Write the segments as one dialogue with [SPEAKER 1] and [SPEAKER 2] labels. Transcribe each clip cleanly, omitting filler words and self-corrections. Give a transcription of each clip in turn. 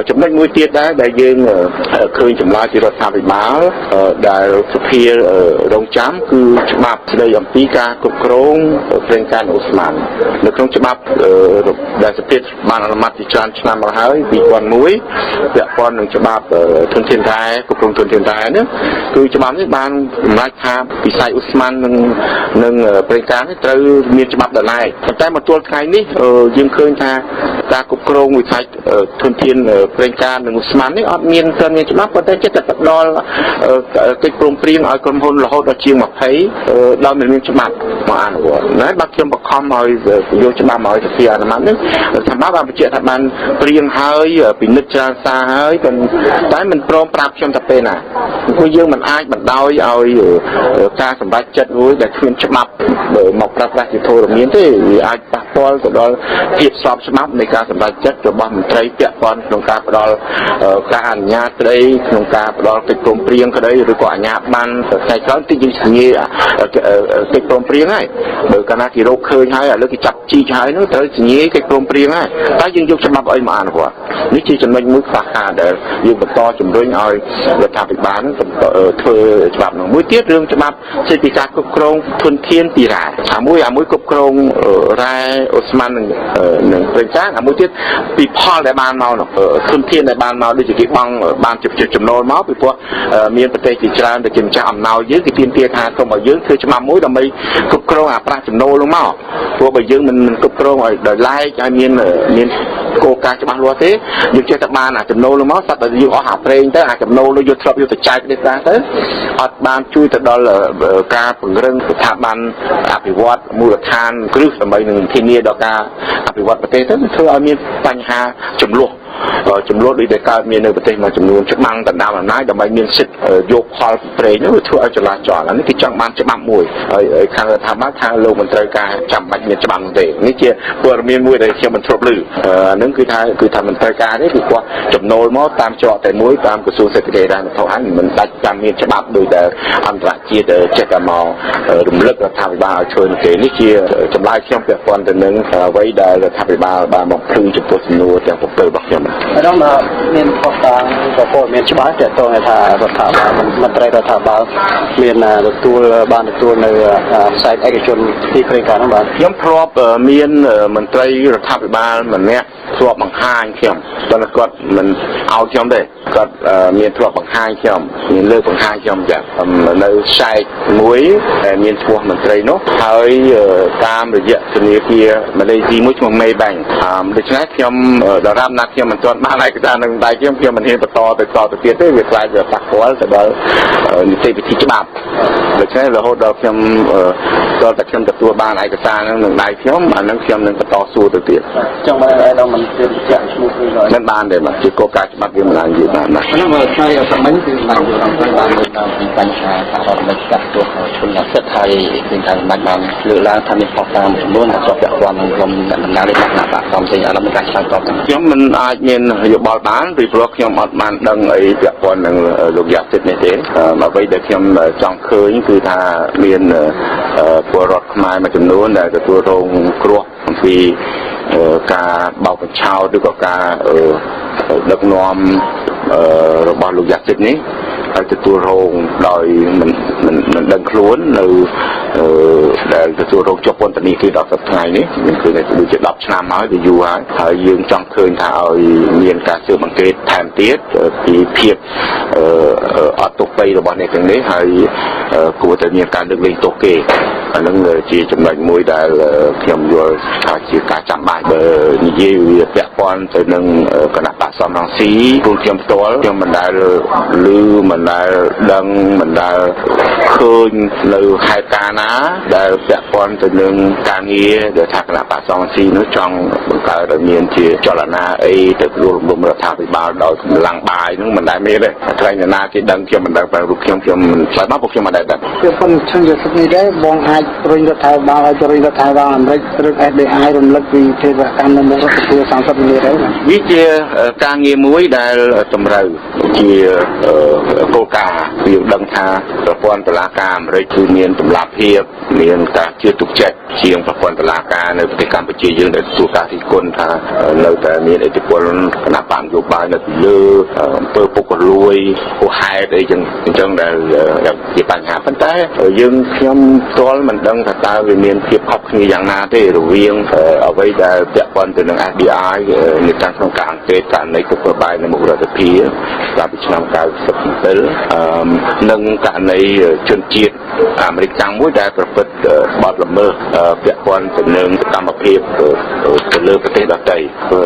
[SPEAKER 1] ចំណុចមួយទៀតដែរដែលយើងឃើញចម្លើយពីរដ្ឋាភិបាលដែលសភារងចាំគឺច្បាប់ស្តីអំពីការគ្រប់គ្រងប្រេងកាតអូស្មန်នៅក្នុងច្បាប់ដែលសភាបានអនុម័តជាច្រើនឆ្នាំមកហើយ2001ពាក់ព័ន្ធនឹងច្បាប់ធនធានរ៉ែគ្រប់គ្រងធនធានរ៉ែនេះគឺច្បាប់នេះបានសម្រេចថាវិស័យអូស្មန်និងប្រេងកាតនេះត្រូវមានច្បាប់ដដែលប៉ុន្តែមកទល់ថ្ងៃនេះយើងឃើញថាការគ្រប់គ្រងវិស័យធនធានប្រេងកាតនិងអូស្មန်នេះអត់មានច្បាប់ប៉ុន្តែចិត្តតែផ្ដល់កិច្ចព្រមព្រៀងឲ្យក្រុមហ៊ុនរហូតដល់ជាង20ដោយមិនមានច្បាប់មកអនុវត្តណាបាទខ្ញុំបង្ខំឲ្យយកច្បាប់មកឲ្យសភាអនុម័តនេះសម្រាប់បញ្ជាក់ថាបានព្រៀងហើយពិនិត្យច្រើនសារហើយតែមិនព្រមប្រាប់ខ្ញុំថាពេលណាព្រោះយើងមិនអាចបណ្ដោយឲ្យការសម្រេចចិត្តមួយដែលគ្មានច្បាប់មកប្រើប្រាស់ជាធរមានទេវាអាចប៉ះពាល់ទៅដល់ភាពស្របច្បាប់នៃការសម្រេចចិត្តរបស់មន្ត្រីពាក់ព័ន្ធក្នុងការផ្ដល់ការអនុញ្ញាតក្តីក្នុងការផ្ដល់កិច្ចព្រមព្រៀងក្តីឬក៏អាជ្ញាប័ណ្ណផ្នែកក្រៅទីយើងសញ្ញាកិច្ចព្រមព្រៀងហើយបើកាលណាគេរកឃើញហើយឥឡូវគេចាប់ជីកហើយនោះត្រូវសញ្ញាកិច្ចព្រមព្រៀងហើយតែយើងយកច្បាប់អីមកអនុវត្តនេះជាចំណុចមួយខ្វះខាតដែលយើងបន្តជំរុញឲ្យរដ្ឋាភិបាលធ្វើច្បាប់នោះមួយទៀតរឿងច្បាប់ស្តីពីការគ្រប់គ្រងធនធានពីរ៉ែមួយគ្រប់គ្រងរ៉ែអូស្មန်និងប្រេងកាតមួយទៀតពីផលដែលបានមកនោះធនធានដែលបានមកដូចជាគេបង់បានជាចំណូលមកពីព្រោះមានប្រទេសជាច្រើនដែលជាម្ចាស់អំណោយយើងគេទាមទារថាសូមឲ្យយើងធ្វើច្បាប់មួយដើម្បីគ្រប់គ្រងអាប្រាក់ចំណូលនោះមកព្រោះបើយើងមិនគ្រប់គ្រងឲ្យដោយឡែកឲ្យមានគោលការណ៍ច្បាស់លាស់ទេយើងចេះតែបានអាចំណូលនោះមកសត្វតែយើងអស់អាប្រេងទៅអាចំណូលនោះយកធ្លាប់យកទៅចែកទេតាទៅអត់បានជួយទៅដល់ការពង្រឹងស្ថាប័នអភិវឌ្ឍមូលដ្ឋានគ្រឹះដើម្បីនឹងធានាដល់ការអភិវឌ្ឍប្រទេសទៅធ្វើឲ្យមានបញ្ហាចំនួនដូចដែលកើតមាននៅប្រទេសមួយចំនួនច្បាំងដណ្ដើមអំណាចដើម្បីមានសិទ្ធិយកផលប្រេងនោះធ្វើឲ្យចលាចលអានេះគេចង់បានច្បាប់មួយហើយខាងរដ្ឋាភិបាលថាលោកមិនត្រូវការចាំបាច់មានច្បាប់នោះទេនេះជាព័ត៌មានមួយដែលខ្ញុំមិនធ្លាប់ឮអានឹងគឺថាមិនត្រូវការទេពីព្រោះចំណូលមកតាមច្រកតែមួយតាមក្រសួងសេដ្ឋកិច្ចរដ្ឋវត្ថុហើយមិនដាច់ចាំមានច្បាប់ដោយដែលអន្តរជាតិចេះតែមករំលឹករដ្ឋាភិបាលឲ្យធ្វើនោះទេនេះជាចម្លើយខ្ញុំពាក់ព័ន្ធទៅនឹងអ្វីដែលរដ្ឋាភិបាលបានមកភ្លឺចំពោះសំណួរទាំង7របស់ខ្ញុំ
[SPEAKER 2] អានោះមានផុសតាងក៏ពលមានច្បាស់ទាក់ទងថារដ្ឋាភិបាលមន្ត្រីរដ្ឋាភិបាលមានបានទទួលនៅផ្សាយឯកជនទីប្រេងកាតនោះបាទ
[SPEAKER 1] ខ្ញុំធ្លាប់មានមន្ត្រីរដ្ឋាភិបាលម្នាក់ធ្លាប់បង្ហាញខ្ញុំតែគាត់មិនឲ្យខ្ញុំទេគាត់មានធ្លាប់បង្ហាញខ្ញុំមានលើកបង្ហាញខ្ញុំចានៅខ្សែមួយដែលមានឈ្មោះមន្ត្រីនោះហើយតាមរយៈធនាគារម៉ាឡេស៊ីមួយឈ្មោះ Maybank ដូច្នេះខ្ញុំដរាបណាស់ខ្ញុំមិនទាន់បានឯកសារនឹងដៃខ្ញុំមិនហ៊ានបន្តទៅទៀតទេវាខ្លាចវាប៉ះពាល់ទៅដល់នីតិវិធីច្បាប់ដូច្នេះរហូតដល់ខ្ញុំដល់តែខ្ញុំទទួលបានឯកសារនឹងដៃខ្ញុំអានឹងខ្ញុំនឹងបន្តសួរទៅទៀត
[SPEAKER 2] ចង់បានឲ្យដល់មិនទាន់ចាក់ឈ្មោះវិញ
[SPEAKER 1] មិនបានទេមកជាគោលការណ៍ច្បាប់វាមិនអាចនិយាយបានណា
[SPEAKER 2] ហ្នឹងមកថ្ងៃសម្ញគឺបានយកអង្គបានលើកឡើងពីបញ្ហាសហរដ្ឋអាមេរិកកាត់ទោសជនសិទ្ធិហើយគឺថាសម្ដេចបានលើកឡើងថាមានផុសតាងចំនួនជាប់ពាក់ព័ន្ធនឹងក្រុមអ្នកដំណើរនៃគណៈបកផ្សេងអានោះមានការឆ្លើយតប
[SPEAKER 1] ខ្ញុំមិនអាចមានយោបល់បានពីព្រោះខ្ញុំអត់បានដឹងអីពាក់ព័ន្ធនឹងលោកយ៉ាសិតនេះទេអ្វីដែលខ្ញុំចង់ឃើញគឺថាមានពលរដ្ឋខ្មែរមួយចំនួនដែលទទួលរងគ្រោះអំពីការបោកបញ្ឆោតឬក៏ការដឹកនាំរបស់លោកយ៉ាសិតនេះហើយទទួលរងដោយមិនដឹងខ្លួននៅដែលទទួលរងជាប់ពន្ធនាគារដល់សប្តាហ៍នេះមានឃើញថាដូចជា10ឆ្នាំហើយវាយូរហើយយើងចង់ឃើញថាឲ្យមានការស៊ើបអង្កេតថែមទៀតពីភាពអត់ទុកបីរបស់អ្នកទាំងនេះហើយគួរតែមានការលើកលែងទោសគេអានឹងជាចំណុចមួយដែលខ្ញុំយល់ថាជាការចាំបាច់បើនិយាយវាពាក់ព័ន្ធទៅនឹងគណៈបកសំរងស៊ីព្រោះខ្ញុំផ្ទាល់ខ្ញុំមិនដែលឮមិនដែលដឹងមិនដែលឃើញនៅហេតុការណ៍ណាដែលពាក់ព័ន្ធទៅនឹងការងារដែលថាគណៈបកសំរងស៊ីនោះចង់បង្កើតឲ្យមានជាចលនាអីទៅរួបរวมរដ្ឋាភិបាលដោយកម្លាំងបាយនោះមិនដែលមានទេតែថ្ងៃណាគេដឹងខ្ញុំមិនដឹងតែរូបខ្ញុំមិនឆ្លើយមកពួកខ្ញុំមិនដែលដឹង
[SPEAKER 2] គឺប៉ុន្តែឈឹងយកនេះដែរបងអាចរុញរដ្ឋាភិបាលឲ្យរុញរដ្ឋាភិបាលអាមេរិកឬ FBI រំលឹកពីទេវកម្មនៅមុខរដ្ឋាភិបាល30នាទីដែរ
[SPEAKER 1] វាជាការ ងារមួយដែលតម្រូវជាគោលការណ៍យើងដឹងថាប្រព័ន្ធតុលាការអាមេរិកគឺមានតម្លាភាពមានការជឿទុកចិត្តជាងប្រព័ន្ធតុលាការនៅប្រទេសកម្ពុជាយើងដែលទទួលការរិះគន់ថានៅតែមានឥទ្ធិពលគណៈបកនយោបាយនៅពីលើអំពើពុករលួយហួសហេតុអីចឹងដែលជាបញ្ហាប៉ុន្តែយើងខ្ញុំផ្ទាល់មិនដឹងថាតើវាមានភាពខុសគ្នាយ៉ាងណាទេរវាងអ្វីដែលពាក់ព័ន្ធទៅនឹង FBI នៅក្នុងការអង្កេតករណីគុកបាយនៅមុខរដ្ឋាភិបាលកាលពីឆ្នាំ97និងករណីជនជាតិអាមេរិកកាំងមួយដែលប្រព្រឹត្តបទល្មើសពាក់ព័ន្ធទៅនឹងសកម្មភាពទៅលើប្រទេសដទៃ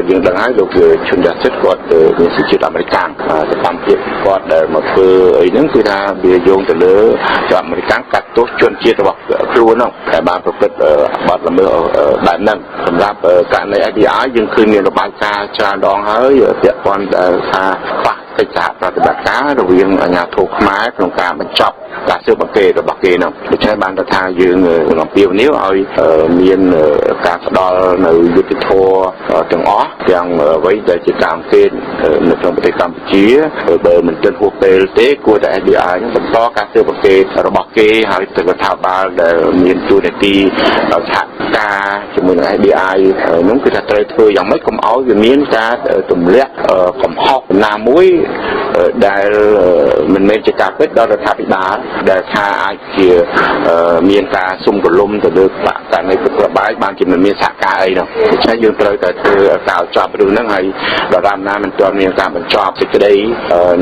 [SPEAKER 1] យើងដឹងហើយលោកឈុនដាសិតគាត់មានសញ្ជាតិអាមេរិកកាំងសកម្មភាពគាត់ដែលមកធ្វើអីហ្នឹងគឺថាវាយោងទៅលើអាមេរិកកាំងកាត់ទោសជនជាតិរបស់ខ្លួនហ្នឹងតែបានប្រព្រឹត្តបទល្មើសបែបហ្នឹងសម្រាប់ករណី FBI យើងឃើញមានរបាយការណ៍ច្រើនដងហើយពាក់ព័ន្ធថាខ្វះកិច្ចសហប្រតិបត្តិការរវាងអាជ្ញាធរខ្មែរក្នុងការបញ្ចប់ការស៊ើបអង្កេតរបស់គេនោះដូច្នេះបានថាយើងអំពាវនាវឲ្យមានការផ្ដល់នៅយុត្តិធម៌ទាំងអស់ទាំងអ្វីដែលជាការអង្កេតនៅក្នុងប្រទេសកម្ពុជាបើមិនទាន់ហួសពេលទេគួរតែ FBI នឹងបន្តការស៊ើបអង្កេតរបស់គេហើយទៅរដ្ឋាភិបាលដែលមានទួនាទីសហការជាមួយនឹង FBI នោះគឺថាត្រូវធ្វើយ៉ាងម៉េចកុំឲ្យវាមានការទម្លាក់កំហុសណាមួយដែលមិនមែនជាការពិតដល់រដ្ឋាភិបាលដែលថាអាចជាមានការសុំកលុំទៅលើករណីពុករបាយបានជាមិនមានសហការអីនោះដូច្នេះយើងត្រូវតែធ្វើការចប់រឿងហ្នឹងហើយដល់តាមណាមិនទាន់មានការបញ្ចប់សេចក្តី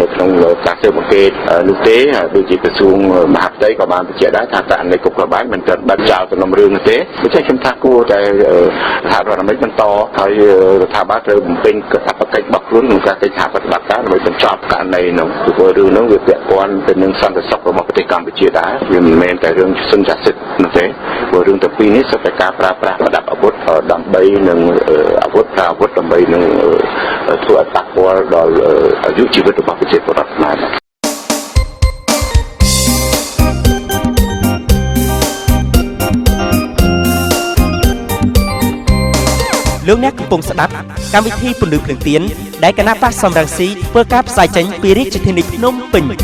[SPEAKER 1] នៅក្នុងការស៊ើបអង្កេតនោះទេដូចជាក្រសួងមហាផ្ទៃក៏បានបញ្ជាក់ដែរថាករណីពុករបាយមិនទាន់បាត់ចោលសំណុំរឿងនោះទេដូច្នេះខ្ញុំថាគួរតែរដ្ឋាភិបាលអាមេរិកបន្តហើយរដ្ឋាភិបាលត្រូវបំពេញកាតព្វកិច្ចរបស់ខ្លួនក្នុងការកិច្ចសហប្រតិបត្តិការដើម្បីបញ្ចប់ករណីនោះព្រោះរឿងនោះវាពាក់ព័ន្ធទៅនឹងសន្តិសុខរបស់ប្រទេសកម្ពុជាដែរវាមិនមែនតែរឿងសុនចាសិទ្ធនោះទេព្រោះរឿងទាំងពីរនេះសុទ្ធតែការប្រើប្រាស់ប្រដាប់អាវុធដើម្បីនឹងអាវុធដើម្បីនឹងធ្វើឲ្យប៉ះពាល់ដល់អាយុជីវិតរបស់ប្រជាពលរដ្ឋខ្មែរ
[SPEAKER 3] លោកអ្នកកំពុងស្ដាប់កម្មវិធីពន្លឺភ្លើងទៀនដែលគណៈបកសំរងស៊ីធ្វើការផ្សាយចេញពីរាជធានីភ្នំពេញ
[SPEAKER 4] នេ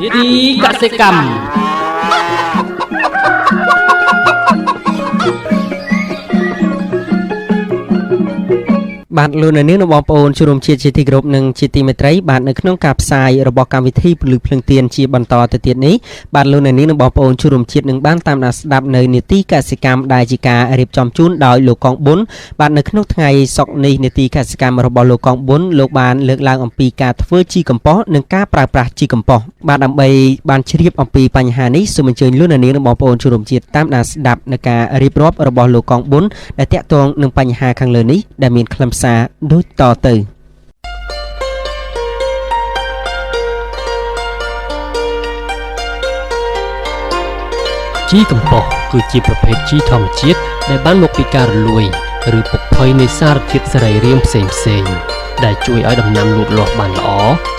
[SPEAKER 4] តិកសិកម្មបាទលោកនាងបងប្អូនជួបរួមជាតិជាទីគោរពនិងជាទីមេត្រីបាទនៅក្នុងការផ្សាយរបស់កម្មវិធីពលឺភ្លើងទៀនជាបន្តទៅទៀតនេះបាទលោកនាងបងប្អូនជួបរួមជាតិនឹងបានតាមដានស្ដាប់នៅនេតិកសិកម្មដែលជាការរៀបចំជូនដោយលោកកងប៊ុនបាទនៅក្នុងថ្ងៃសុក្រនេះនេតិកសិកម្មរបស់លោកកងប៊ុនលោកបានលើកឡើងអំពីការធ្វើជីកំប៉ុស្តនិងការប្រើប្រាស់ជីកំប៉ុស្តបាទដើម្បីបានជ្រាបអំពីបញ្ហានេះសូមអញ្ជើញលោកនាងបងប្អូនជួបរួមជាតិតាមដានស្ដាប់នៅការរៀបរាប់របស់លោកកងប៊ុនដែលតាក់ទងនឹងបញ្ហាខាងលើនេះដែលមានខ្លឹមសារដូចតទៅជីកំប៉ុស្តគឺជាប្រភេទជីធម្មជាតិដែលបានមកពីការរលួយឬពុកផុយនៃសារធាតុសរីរាង្គផ្សេងៗដែលជួយឲ្យដំណាំលូតលាស់បានល្អ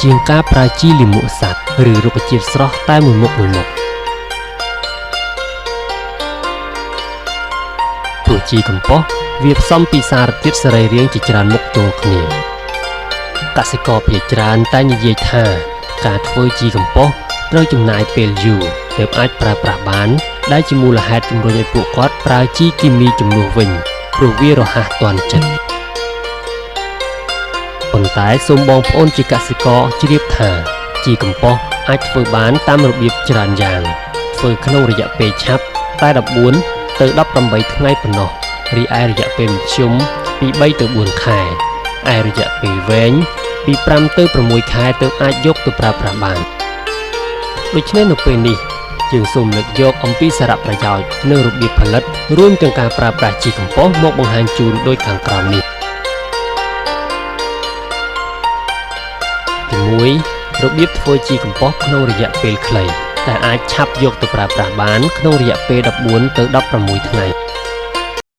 [SPEAKER 4] ជាងការប្រើជីលាមកសត្វឬរុក្ខជាតិស្រស់តែមួយមុខព្រោះជីកំប៉ុស្តវាផ្សំពីសារធាតុសរីរាង្គជាច្រើនមុខចូលគ្នាកសិករភាគច្រើនតែនិយាយថាការធ្វើជីកំប៉ុស្តត្រូវចំណាយពេលយូរទើបអាចប្រើប្រាស់បានដែលជាមូលហេតុជំរុញឲ្យពួកគាត់ប្រើជីគីមីជំនួសវិញព្រោះវារហ័សទាន់ចិត្តប៉ុន្តែសូមបងប្អូនជាកសិករជ្រាបថាជីកំប៉ុស្តអាចធ្វើបានតាមរបៀបច្រើនយ៉ាងធ្វើក្នុងរយៈពេលឆាប់តែ14ទៅ18ថ្ងៃប៉ុណ្ណោះរីឯរយៈពេលមធ្យមពី3ទៅ4ខែឯរយៈពេលវែងពី5ទៅ6ខែទើបអាចយកទៅប្រើប្រាស់បានដូច្នេះនៅពេលនេះយើងសូមលើកយកអំពីសារៈប្រយោជន៍និងរបៀបផលិតរួមទាំងការប្រើប្រាស់ជីកំប៉ុស្តមកបង្ហាញជូនដូចខាងក្រោមនេះទី1របៀបធ្វើជីកំប៉ុស្តក្នុងរយៈពេលខ្លីតែអាចឆាប់យកទៅប្រើប្រាស់បានក្នុងរយៈពេល14ទៅ16ថ្ងៃ